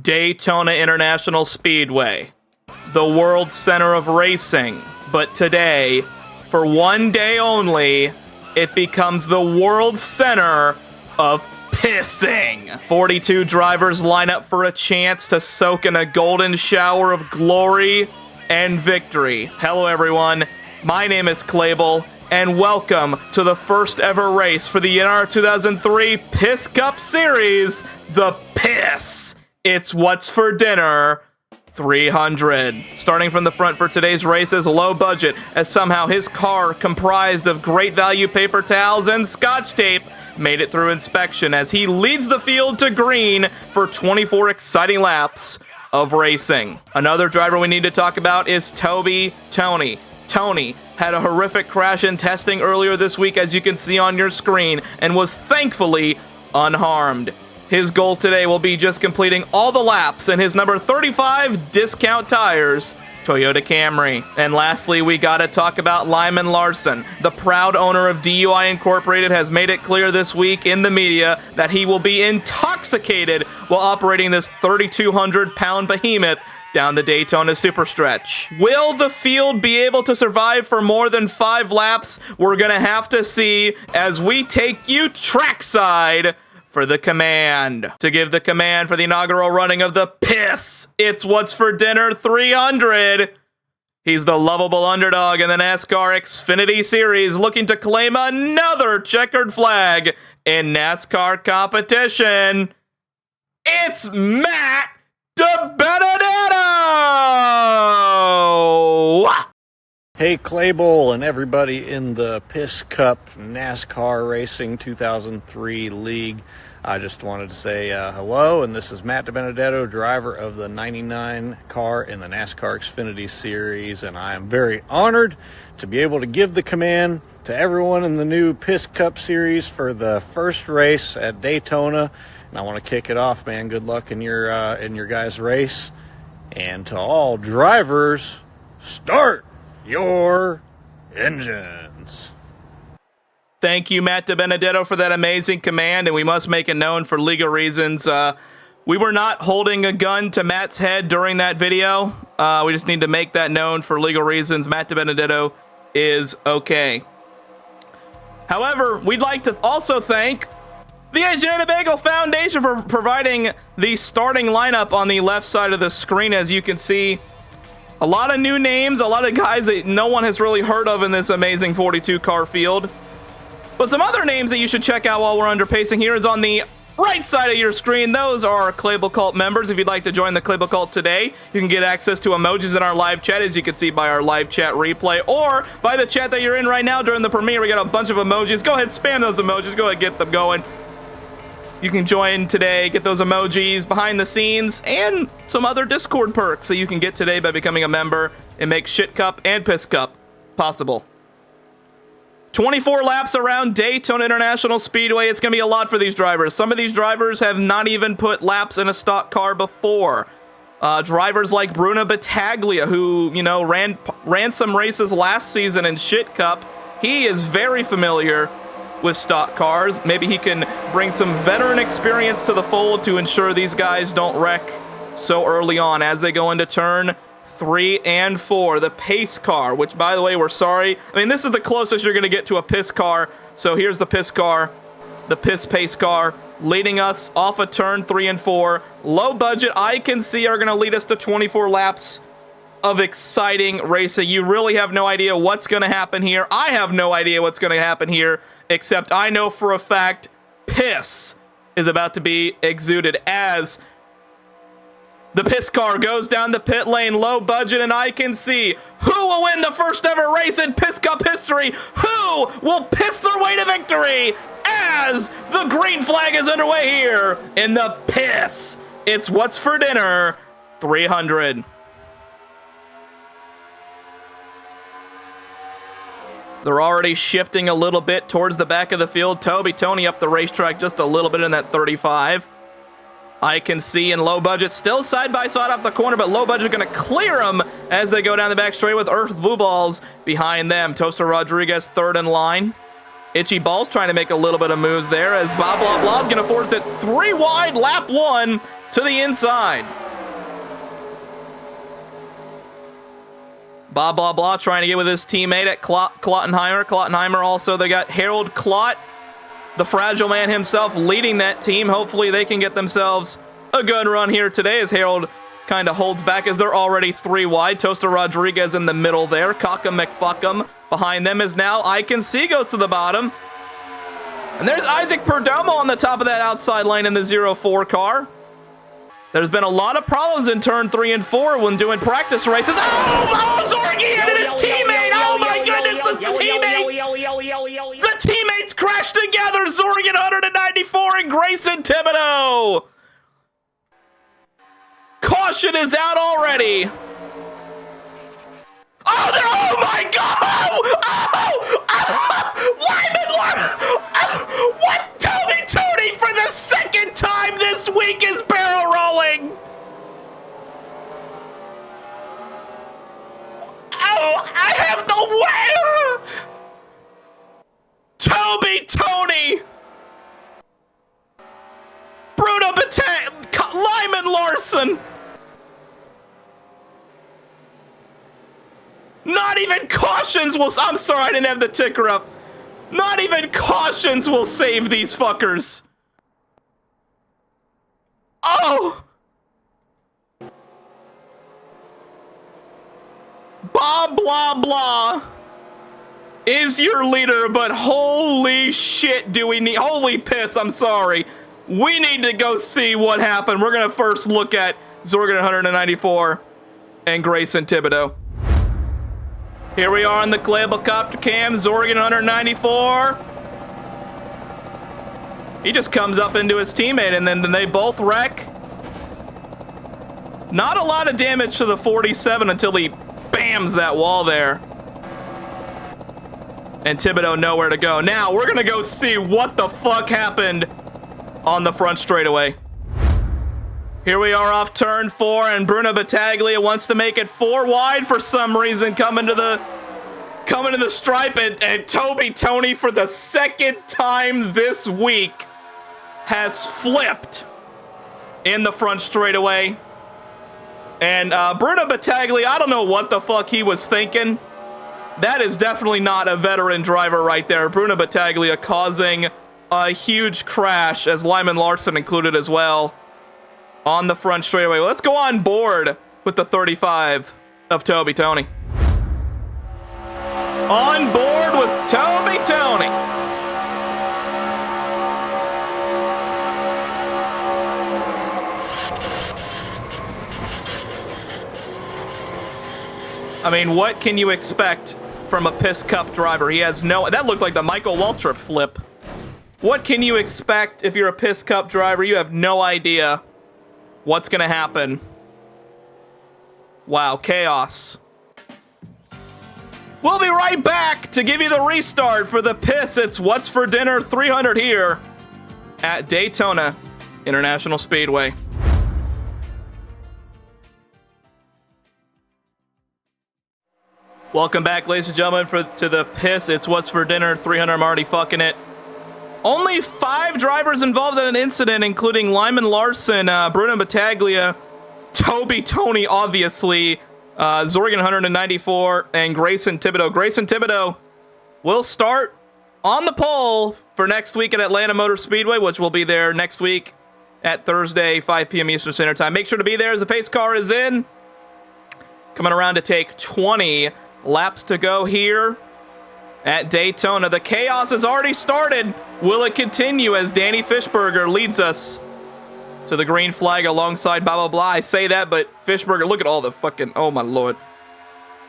Daytona International Speedway, the world center of racing. But today, for one day only, it becomes the world center of pissing. 42 drivers line up for a chance to soak in a golden shower of glory and victory. Hello everyone, my name is Clable, and welcome to the first ever race for the NR2003 PissCup Series, the Piss. It's What's for Dinner 300. Starting from the front for today's race is Low Budget, as somehow his car, comprised of great value paper towels and scotch tape, made it through inspection as he leads the field to green for 24 exciting laps of racing. Another driver we need to talk about is Tony. Tony had a horrific crash in testing earlier this week, as you can see on your screen, and was thankfully unharmed. His goal today will be just completing all the laps in his number 35 discount tires Toyota Camry. And lastly, we gotta talk about Lyman Larson. The proud owner of DUI Incorporated has made it clear this week in the media that he will be intoxicated while operating this 3,200-pound behemoth down the Daytona Superstretch. Will the field be able to survive for more than 5 laps? We're gonna have to see as we take you trackside for the command. To give the command for the inaugural running of the Piss, it's What's for Dinner 300. He's the lovable underdog in the NASCAR Xfinity Series, looking to claim another checkered flag in NASCAR competition. It's Matt DiBenedetto! Hey Clable and everybody in the PissCup NASCAR Racing 2003 League. I just wanted to say hello, and this is Matt DiBenedetto, driver of the 99 car in the NASCAR Xfinity Series, and I am very honored to be able to give the command to everyone in the new PissCup Series for the first race at Daytona. And I want to kick it off, man. Good luck in your guys' race, and to all drivers, start your engines. Thank you, Matt DiBenedetto, for that amazing command, and we must make it known for legal reasons. We were not holding a gun to Matt's head during that video. We just need to make that known for legal reasons. Matt DiBenedetto is okay. However, we'd like to also thank the Agent Bagel Foundation for providing the starting lineup on the left side of the screen. As you can see, a lot of new names, a lot of guys that no one has really heard of in this amazing 42 car field. But some other names that you should check out while we're under pacing here is on the right side of your screen. Those are our Clable Cult members. If you'd like to join the Clable Cult today, you can get access to emojis in our live chat, as you can see by our live chat replay, or by the chat that you're in right now during the premiere. We got a bunch of emojis. Go ahead, spam those emojis. Go ahead, get them going. You can join today, get those emojis, behind the scenes, and some other Discord perks that you can get today by becoming a member and make Shit Cup and Piss Cup possible. 24 laps around Daytona International Speedway. It's going to be a lot for these drivers. Some of these drivers have not even put laps in a stock car before. Drivers like Bruno Battaglia, who, you know, ran some races last season in Shit Cup. He is very familiar with stock cars. Maybe he can bring some veteran experience to the fold to ensure these guys don't wreck so early on as they go into turn 3 and 4. The pace car, which, by the way, we're sorry. I mean, this is the closest you're going to get to a piss car. So here's the piss car, the piss pace car, leading us off of turn 3 and 4. Low Budget, I can see, are going to lead us to 24 laps of exciting racing. You really have no idea what's going to happen here. I have no idea what's going to happen here, except I know for a fact piss is about to be exuded as the piss car goes down the pit lane. Low Budget, and I can see who will win the first ever race in PissCup history. Who will piss their way to victory as the green flag is underway here in the Piss. It's What's for Dinner 300. They're already shifting a little bit towards the back of the field. Tony up the racetrack just a little bit in that 35. I can see in Low Budget still side by side off the corner, but Low Budget going to clear them as they go down the back straight with Earth Blue Balls behind them. Toaster Rodriguez third in line. Itchy Balls trying to make a little bit of moves there as Bob Blah Blah is going to force it 3 wide, lap 1. to the inside. Blah, blah, blah, trying to get with his teammate at Klottenheimer. Klottenheimer also, they got Harold Klott, the fragile man himself, leading that team. Hopefully they can get themselves a good run here today as Harold kind of holds back as they're already 3 wide. Toaster Rodriguez in the middle there. Cockham McFuckham behind them is now Icon C goes to the bottom. And there's Isaac Perdomo on the top of that outside lane in the 04 car. There's been a lot of problems in turn 3 and 4 when doing practice races. Oh, Zorgi and his teammate! Oh my goodness, the teammates! The teammates crashed together! Zorgi 194 and Grayson Thibodeau! Caution is out already! Oh my god! What? Tony for the second time this week is barrel rolling! Oh, I have no way! Tony! Bruno Lyman Larson! Not even cautions will... I'm sorry, I didn't have the ticker up. Not even cautions will save these fuckers. Oh! Bob blah blah is your leader, but holy shit do we need... Holy piss, I'm sorry. We need to go see what happened. We're gonna first look at Zorgan 194 and Grayson Thibodeau. Here we are on the Clayable Copter Cam, Zorgan 194. He just comes up into his teammate and then they both wreck. Not a lot of damage to the 47 until he bams that wall there. And Thibodeau nowhere to go. Now we're gonna go see what the fuck happened on the front straightaway. Here we are off turn 4, and Bruno Battaglia wants to make it 4 wide for some reason, coming to the stripe, and Tony for the second time this week has flipped in the front straightaway. And Bruno Battaglia, I don't know what the fuck he was thinking. That is definitely not a veteran driver right there. Bruno Battaglia causing a huge crash, as Lyman Larson included as well, on the front straightaway. Well, let's go on board with the 35 of Tony. On board with Tony. I mean, what can you expect from a PissCup driver? He has no... That looked like the Michael Waltrip flip. What can you expect if you're a PissCup driver? You have no idea what's going to happen. Wow, chaos. We'll be right back to give you the restart for the Piss. It's What's for Dinner 300 here at Daytona International Speedway. Welcome back, ladies and gentlemen, to the Piss. It's What's for Dinner 300. I'm already fucking it. Only 5 drivers involved in an incident, including Lyman Larson, Bruno Battaglia, Tony, obviously, Zorgan 194, and Grayson Thibodeau. Grayson Thibodeau will start on the pole for next week at Atlanta Motor Speedway, which will be there next week at Thursday, 5 p.m. Eastern Standard Time. Make sure to be there as the pace car is in. Coming around to take 20 laps to go here at Daytona. The chaos has already started. Will it continue as Danny Fishberger leads us to the green flag alongside blah, blah, blah? I say that, but Fishberger, look at all the fucking... Oh, my Lord.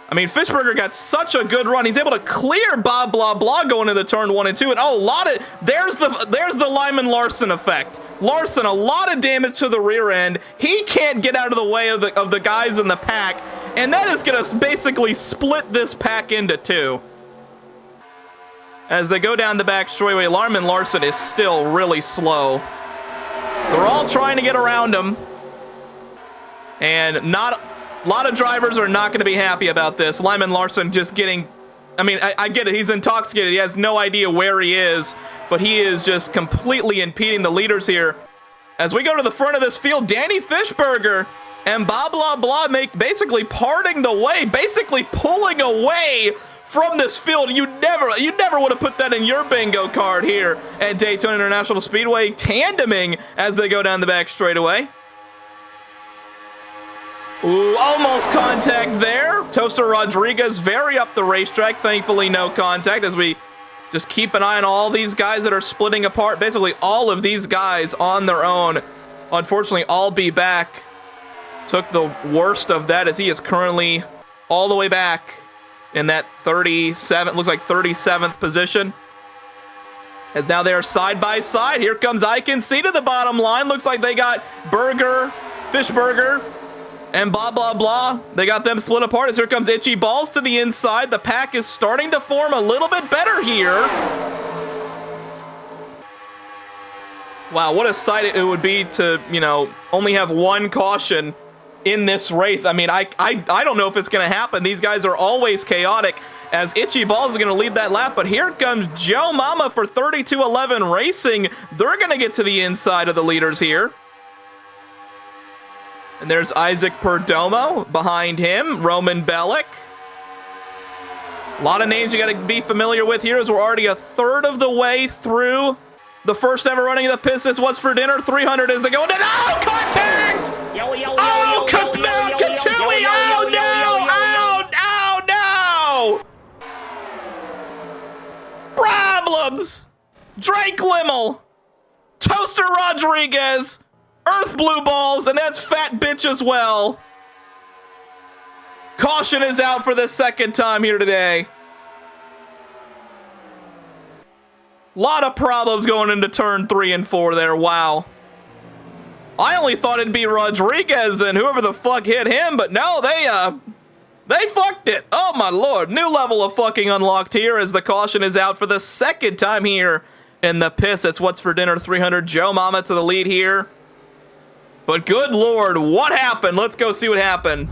I mean, Fishberger got such a good run. He's able to clear Bob blah, blah going into turn 1 and 2. And, oh, a lot of... There's the Lyman Larson effect. Larson, a lot of damage to the rear end. He can't get out of the way of the guys in the pack. And that is going to basically split this pack into 2. As they go down the back straightaway, Lyman Larson is still really slow. They're all trying to get around him. And a lot of drivers are not going to be happy about this. Lyman Larson just getting... I mean, I get it. He's intoxicated. He has no idea where he is. But he is just completely impeding the leaders here As we go to the front of this field, Danny Fishburger and blah, blah, make basically parting the way, basically pulling away from this field. You never would have put that in your bingo card here at Daytona International Speedway, tandeming as they go down the back straightaway. Ooh, almost contact there. Toaster Rodriguez very up the racetrack. Thankfully, no contact as we just keep an eye on all these guys that are splitting apart. Basically, all of these guys on their own. Unfortunately, I'll be back. Took the worst of that as he is currently all the way back in that 37, looks like 37th position. As now they are side by side. Here comes Icon C to the bottom line. Looks like they got Fishburger, and blah, blah, blah. They got them split apart as here comes Itchy Balls to the inside. The pack is starting to form a little bit better here. Wow, what a sight it would be to, you know, only have one caution in this race. I mean, I don't know if it's going to happen. These guys are always chaotic as Itchy Balls is going to lead that lap, but here comes Joe Mama for 3211 Racing. They're going to get to the inside of the leaders here. And there's Isaac Perdomo behind him, Roman Bellick. A lot of names you got to be familiar with here as we're already a third of the way through the first ever running of the Piss It's What's for Dinner 300 as they go into contact! Oh, Katui! Oh, no! Problems! Drake Limmel, Toaster Rodriguez, Earth Blue Balls, and that's Fat Bitch as well. Caution is out for the second time here today. Lot of problems going into turn 3 and 4 there. Wow. I only thought it'd be Rodriguez and whoever the fuck hit him, but no, they fucked it. Oh my lord. New level of fucking unlocked here as the caution is out for the second time here in the Piss It's What's for Dinner 300. Joe Mama to the lead here. But good lord, what happened? Let's go see what happened.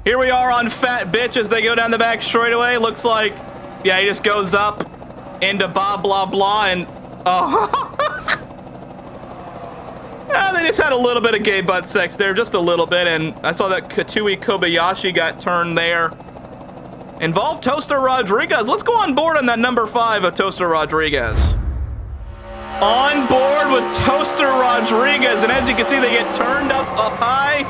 Here we are on Fat Bitch as they go down the back straightaway. Looks like, yeah, he just goes up into blah, blah, blah, and they just had a little bit of gay butt sex there, just a little bit, and I saw that Katui Kobayashi got turned there. Involved Toaster Rodriguez. Let's go on board on that number 5 of Toaster Rodriguez. On board with Toaster Rodriguez, and as you can see, they get turned up high.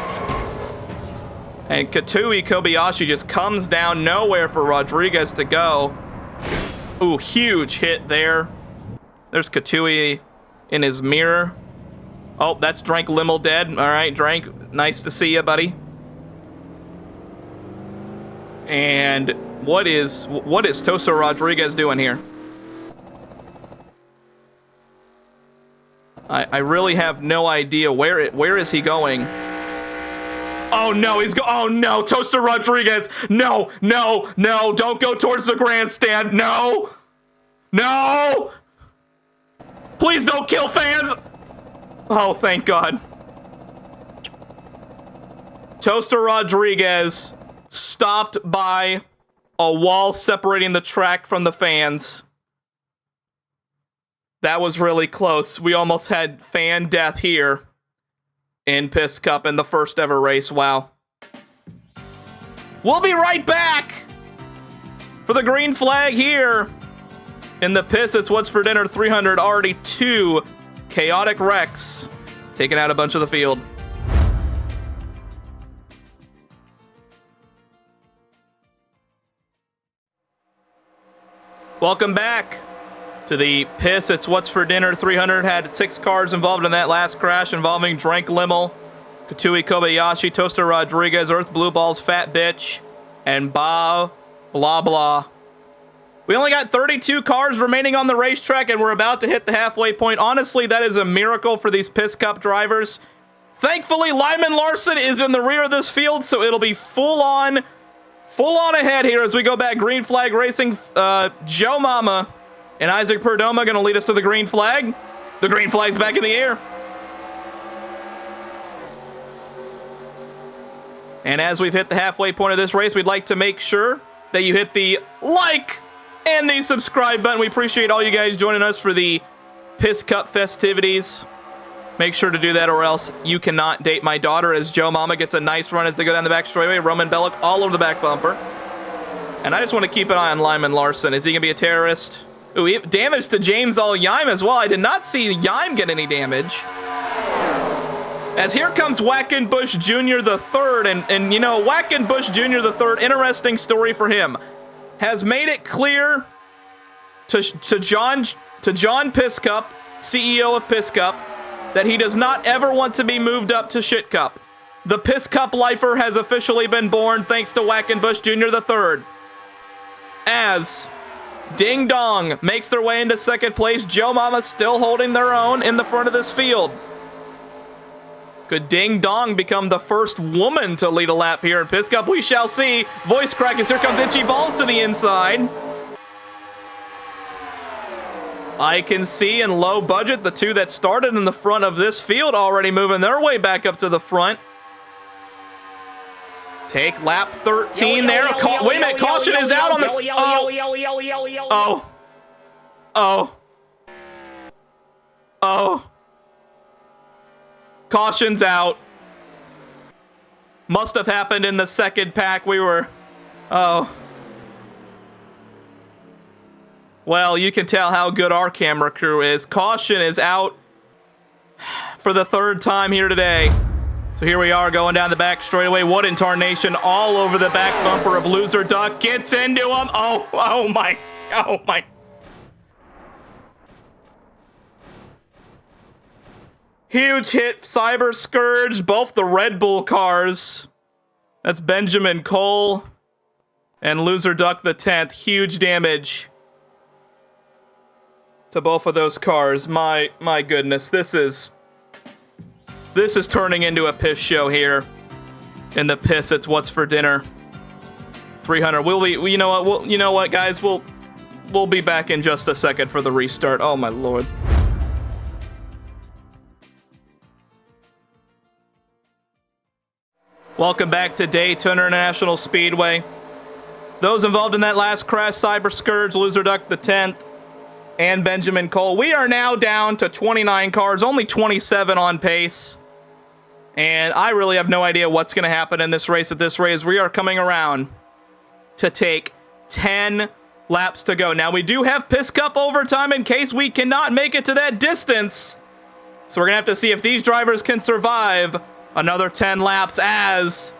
And Katui Kobayashi just comes down nowhere for Rodriguez to go. Ooh, huge hit there. There's Katui in his mirror. Oh, that's Drake Limmel dead. All right, Drake, nice to see you, buddy. And what is Toaster Rodriguez doing here? I really have no idea where is he going. Oh no, oh no, Toaster Rodriguez. No, don't go towards the grandstand. No. Please don't kill fans. Oh, thank God. Toaster Rodriguez stopped by a wall separating the track from the fans. That was really close. We almost had fan death here in Piss Cup in the first ever race. Wow. We'll be right back for the green flag here in the Piss It's What's for Dinner 300. Already 2 chaotic wrecks taking out a bunch of the field. Welcome back to the Piss It's What's for Dinner 300. Had 6 cars involved in that last crash involving Drake Limmel, Katui Kobayashi, Toaster Rodriguez, Earth Blue Balls, Fat Bitch, and blah, blah. We only got 32 cars remaining on the racetrack, and we're about to hit the halfway point. Honestly, that is a miracle for these Piss Cup drivers. Thankfully, Lyman Larson is in the rear of this field, so it'll be full on ahead here as we go back. Green flag racing. Joe Mama and Isaac Perdomo going to lead us to the green flag. The green flag's back in the air. And as we've hit the halfway point of this race, we'd like to make sure that you hit the like and the subscribe button. We appreciate all you guys joining us for the Piss Cup festivities. Make sure to do that or else you cannot date my daughter, as Joe Mama gets a nice run as they go down the back straightaway. Roman Bellick all over the back bumper. And I just want to keep an eye on Lyman Larson. Is he going to be a terrorist? Ooh, damage to James All-Yime as well. I did not see Yime get any damage. As here comes Wackenbush Jr. the third, and you know, Wackenbush Jr. the third, interesting story for him, has made it clear to John PissCup, CEO of PissCup, that he does not ever want to be moved up to Shit Cup. The PissCup lifer has officially been born thanks to Wackenbush Jr. the third. As Ding Dong makes their way into second place, Joe Mama still holding their own in the front of this field. Could Ding Dong become the first woman to lead a lap here in PissCup? We shall see. Voice crack as here comes Itchy Balls to the inside. I can see in low budget, the two that started in the front of this field already moving their way back up to the front. Take lap 13 there. Wait a minute, caution is out on this. Oh. Caution's out. Must have happened in the second pack. Oh. Well, you can tell how good our camera crew is. Caution is out for the third time here today. So here we are going down the back straightaway. What in tarnation all over the back bumper of Loser Duck. Gets into him. Oh my. Huge hit, Cyber Scourge, both the Red Bull cars. That's Benjamin Cole and Loser Duck the 10th. Huge damage to both of those cars. My goodness, this is turning into a piss show here. In the piss, it's what's for dinner. 300. You know what, guys? We'll be back in just a second for the restart. Oh my lord. Welcome back to Daytona International Speedway. Those involved in that last crash, Cyber Scourge, Loser Duck the 10th, and Benjamin Cole. We are now down to 29 cars, only 27 on pace. And I really have no idea what's going to happen in this race. At this race, we are coming around to take 10 laps to go. Now, we do have PissCup overtime in case we cannot make it to that distance. So we're going to have to see if these drivers can survive another 10 laps as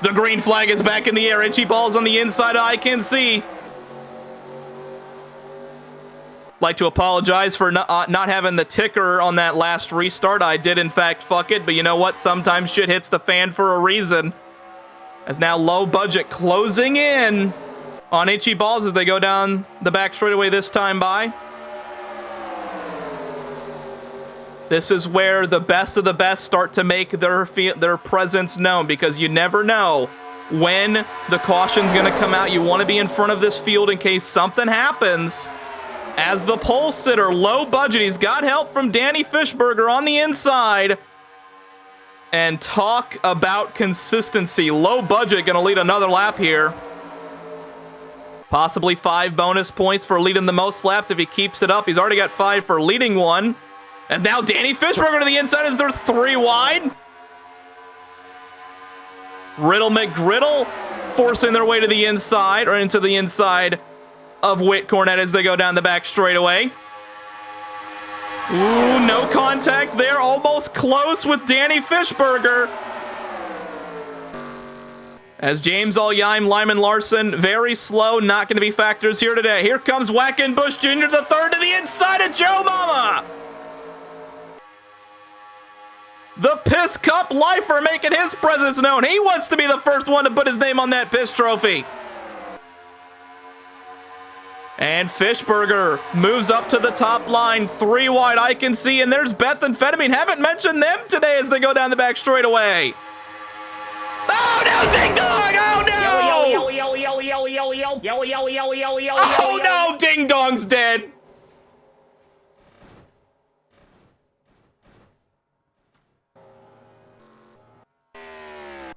the green flag is back in the air. Itchy Balls on the inside, I can see. Like to apologize for not having the ticker on that last restart. I did, in fact, fuck it. But you know what? Sometimes shit hits the fan for a reason. As now low budget closing in on Itchy Balls as they go down the back straightaway this time by. This is where the best of the best start to make their presence known, because you never know when the caution's going to come out. You want to be in front of this field in case something happens. As the pole sitter, low budget, he's got help from Danny Fishberger on the inside. And talk about consistency. Low budget going to lead another lap here. Possibly 5 bonus points for leading the most laps if he keeps it up. He's already got 5 for leading one. As now Danny Fishberger to the inside as they're 3 wide. Riddle McGriddle forcing their way to the inside, or into the inside of Whit Cornett as they go down the back straightaway. Ooh, no contact there. Almost close with Danny Fishberger. As James All-Yime, Lyman Larson, very slow, not going to be factors here today. Here comes Wackenbush Jr. the third to the inside of Joe Mama. The PissCup lifer making his presence known. He wants to be the first one to put his name on that piss trophy. And Fishberger moves up to the top line, 3 wide, I can see, and there's Bethamphetamine. Haven't mentioned them today as they go down the back straightaway. Oh no, Ding Dong! Oh no! Oh no, Ding Dong's dead.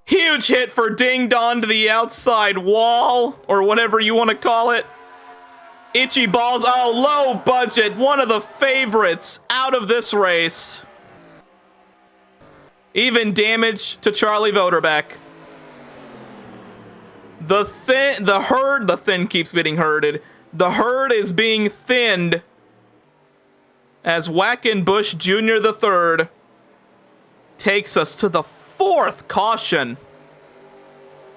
Huge hit for Ding Dong to the outside wall, or whatever you want to call it. Itchy Balls, oh, low budget, one of the favorites out of this race. Even damage to Charlie Voderbeck. The thin keeps getting herded. The herd is being thinned as Wackenbush Jr. III takes us to the 4th caution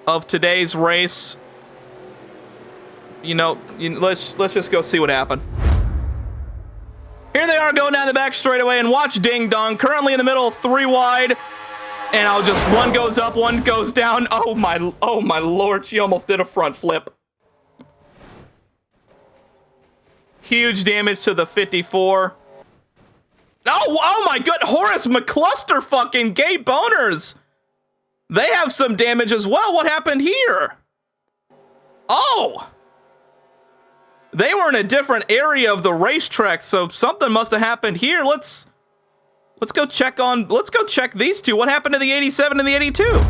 of today's race. Let's just go see what happened. Here they are going down the back straightaway, and watch Ding Dong currently in the middle, 3 wide. And one goes up, one goes down. Oh my lord, she almost did a front flip. Huge damage to the 54. Oh my good, Horace McCluster fucking gay boners. They have some damage as well. What happened here? Oh! They were in a different area of the racetrack, so something must have happened here. Let's go check these two. What happened to the 87 and the 82?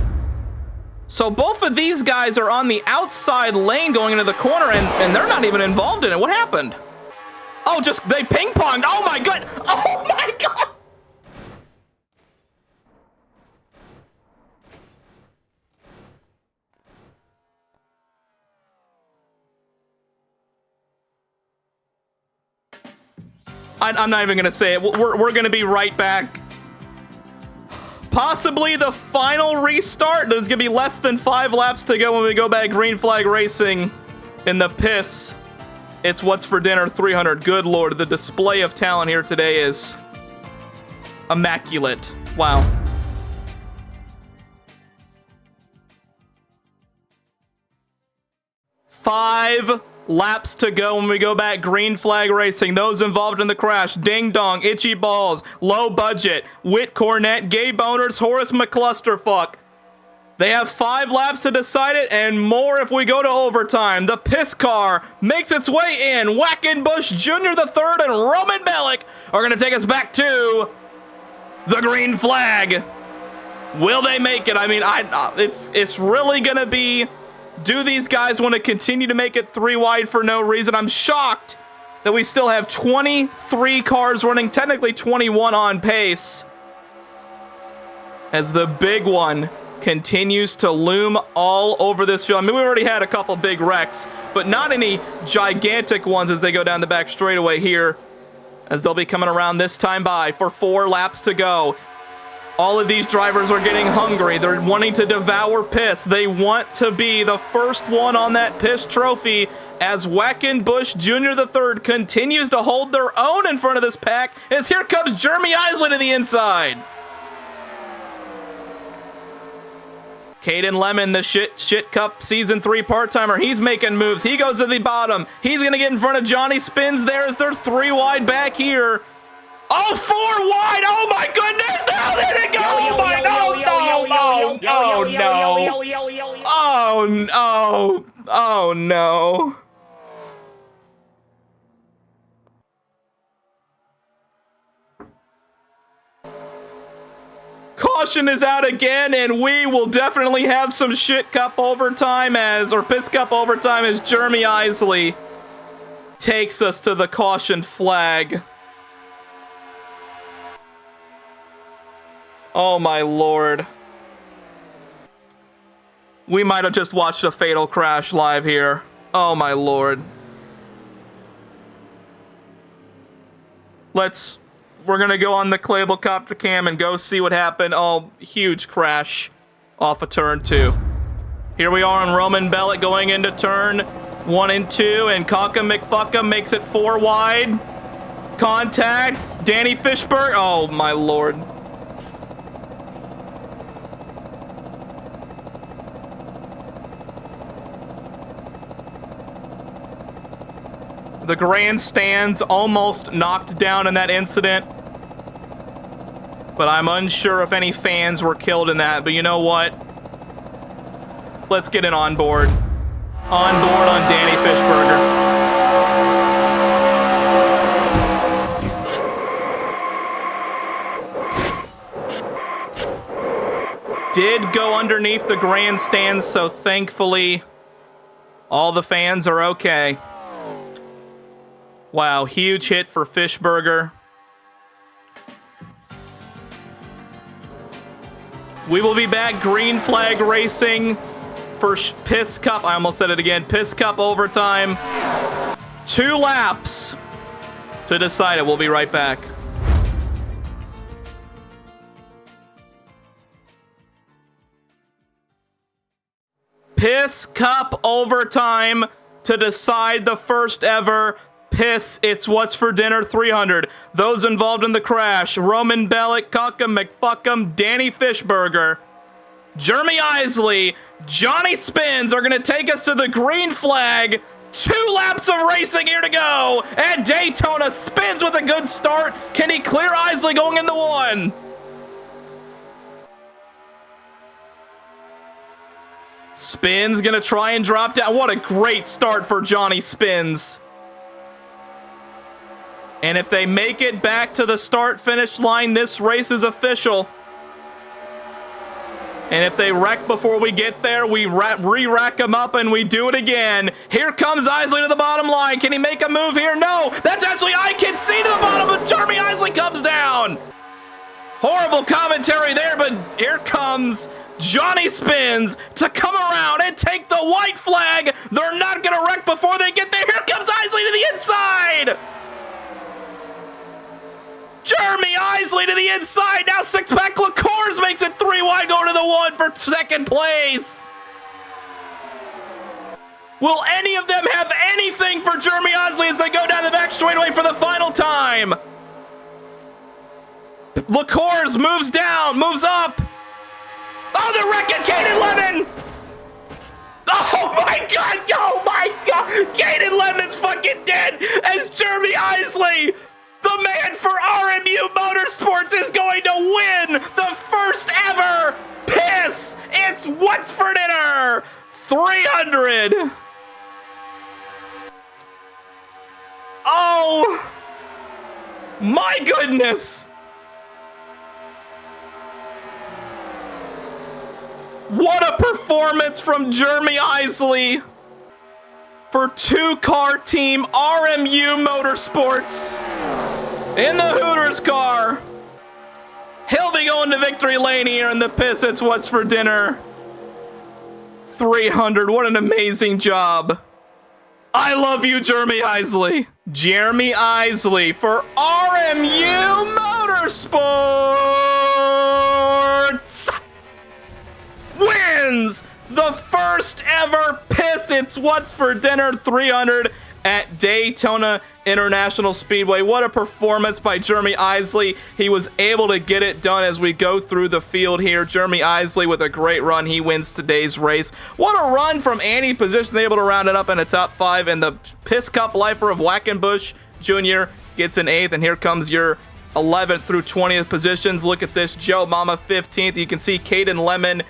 So both of these guys are on the outside lane going into the corner, and they're not even involved in it. What happened? Oh, they ping-ponged. Oh my god. Oh my god. I'm not even gonna say it. We're gonna be right back. Possibly the final restart. There's gonna be less than 5 laps to go when we go back green flag racing in the piss. It's What's for Dinner 300. Good lord, the display of talent here today is immaculate. Wow. Five laps to go when we go back green flag racing. Those involved in the crash: Ding Dong, Itchy Balls, Low Budget, Whit Cornett, Gay Boners, Horace McClusterfuck. They have 5 laps to decide it, and more if we go to overtime. The piss car makes its way in. Wackenbush Jr. III and Roman Bellick are going to take us back to the green flag. Will they make it? I mean, it's really going to be, do these guys want to continue to make it 3 wide for no reason? I'm shocked that we still have 23 cars running, technically 21 on pace, as the big one continues to loom all over this field. I mean, we already had a couple big wrecks, but not any gigantic ones as they go down the back straightaway here, as they'll be coming around this time by for 4 laps to go. All of these drivers are getting hungry. They're wanting to devour piss. They want to be the first one on that piss trophy, as Wackenbush Jr. III continues to hold their own in front of this pack, as here comes Jeremy Isley to the inside. Caden Lemon, the Shit Cup Season 3 part-timer, he's making moves. He goes to the bottom. He's going to get in front of Johnny Spins there as they're 3 wide back here. Oh, 4 wide! Oh my goodness! Now there it goes! Oh my, no! Oh no! Oh no! Caution is out again, and we will definitely have some Shit Cup overtime or Piss Cup overtime as Jeremy Isley takes us to the caution flag. Oh my lord. We might have just watched a fatal crash live here. Oh my lord. We're gonna go on the Clablecopter cam and go see what happened. Oh, huge crash off of turn 2. Here we are on Roman Bellick going into turn 1 and 2, and Cockham McFuckham makes it 4 wide. Contact, Danny Fishberg. Oh my lord. The grandstands almost knocked down in that incident, but I'm unsure if any fans were killed in that. But you know what? Let's get an onboard. Onboard on Danny Fishberger. Did go underneath the grandstands, so thankfully all the fans are okay. Wow, huge hit for Fishberger. We will be back green flag racing for PissCup. I almost said it again. PissCup overtime. 2 laps to decide it. We'll be right back. PissCup overtime to decide the first ever Piss It's What's for Dinner 300. Those involved in the crash: Roman Bellick, Cuckum McFuckum, Danny Fishburger, Jeremy Isley, Johnny Spins are going to take us to the green flag. 2 laps of racing here to go at Daytona. Spins with a good start. Can he clear Isley going into 1? Spins gonna try and drop down. What a great start for Johnny Spins. And if they make it back to the start-finish line, this race is official. And if they wreck before we get there, we re-rack them up and we do it again. Here comes Isley to the bottom line. Can he make a move here? No, that's actually I can see to the bottom, but Jeremy Isley comes down. Horrible commentary there, but here comes Johnny Spins to come around and take the white flag. They're not gonna wreck before they get there. Here comes Isley to the inside. Jeremy Isley to the inside. Now six-pack Liqueurs makes it 3 wide going to the 1 for second place. Will any of them have anything for Jeremy Isley as they go down the back straightaway for the final time? Liqueurs moves down, moves up. Oh, they're wrecking Caden Lemon. Oh my God, oh my God. Caden Lemon's fucking dead as Jeremy Isley, the man for RMU Motorsports, is going to win the first ever Piss It's What's for Dinner 300. Oh my goodness. What a performance from Jeremy Isley for 2-car team RMU Motorsports in the Hooters car. He'll be going to victory lane here in the Piss It's What's for Dinner 300. What an amazing job. I love you, Jeremy Isley. Jeremy Isley for RMU Motorsports wins the first ever Piss It's What's for Dinner 300 at Daytona International Speedway. What a performance by Jeremy Isley. He was able to get it done as we go through the field here. Jeremy Isley with a great run. He wins today's race. What a run from any position, able to round it up in the top 5. And the PissCup lifer of Wackenbush Jr. gets an 8th. And here comes your 11th through 20th positions. Look at this. Joe Mama 15th. You can see Caden Lemon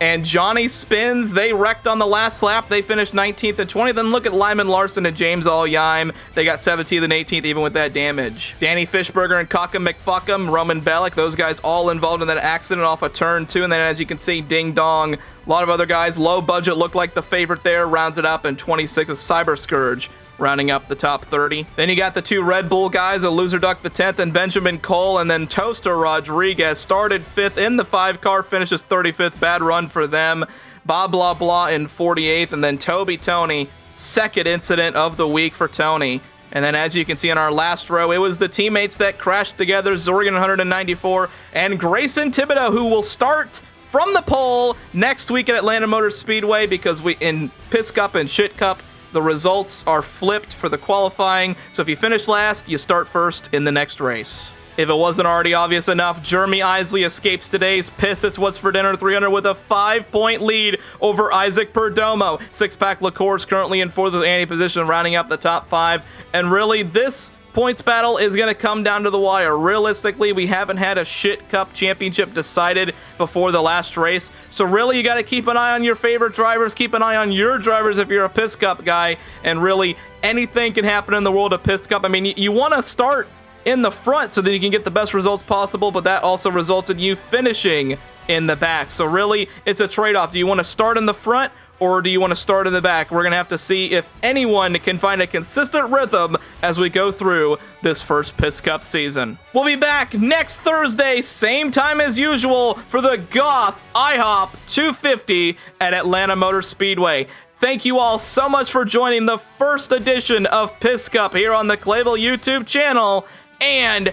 and Johnny Spins, they wrecked on the last lap. They finished 19th and 20th. Then look at Lyman Larson and James Allyeim. They got 17th and 18th even with that damage. Danny Fishburger and Cuckum McFuckum, Roman Bellick, those guys all involved in that accident off of turn 2. And then as you can see, ding dong, a lot of other guys. Low budget looked like the favorite there. Rounds it up in 26th, Cyber Scourge, rounding up the top 30. Then you got the 2 Red Bull guys, a Loser Duck the 10th and Benjamin Cole, and then Toaster Rodriguez started 5th in the 5-car, finishes 35th. Bad run for them. Bob Blah Blah in 48th, and then Toby Tony, second incident of the week for Tony. And then as you can see in our last row, it was the teammates that crashed together, Zorgan 194 and Grayson Thibodeau, who will start from the pole next week at Atlanta Motor Speedway, because we in PissCup and ShitCup, the results are flipped for the qualifying. So if you finish last, you start first in the next race. If it wasn't already obvious enough, Jeremy Isley escapes today's Piss It's What's for Dinner 300 with a 5-point lead over Isaac Perdomo. 6-pack Liqueurs currently in 4th with Annie position, rounding up the top 5. And really, this points battle is going to come down to the wire. Realistically, we haven't had a ShitCup championship decided before the last race. So really, you got to keep an eye on your favorite drivers. Keep an eye on your drivers if you're a PissCup guy. And really, anything can happen in the world of PissCup. I mean, you want to start in the front so that you can get the best results possible, but that also results in you finishing in the back. So really, it's a trade-off. Do you want to start in the front or do you want to start in the back? We're going to have to see if anyone can find a consistent rhythm as we go through this first PissCup season. We'll be back next Thursday, same time as usual, for the Goth IHOP 250 at Atlanta Motor Speedway. Thank you all so much for joining the first edition of PissCup here on the Clayville YouTube channel. And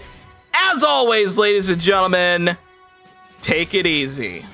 as always, ladies and gentlemen, take it easy.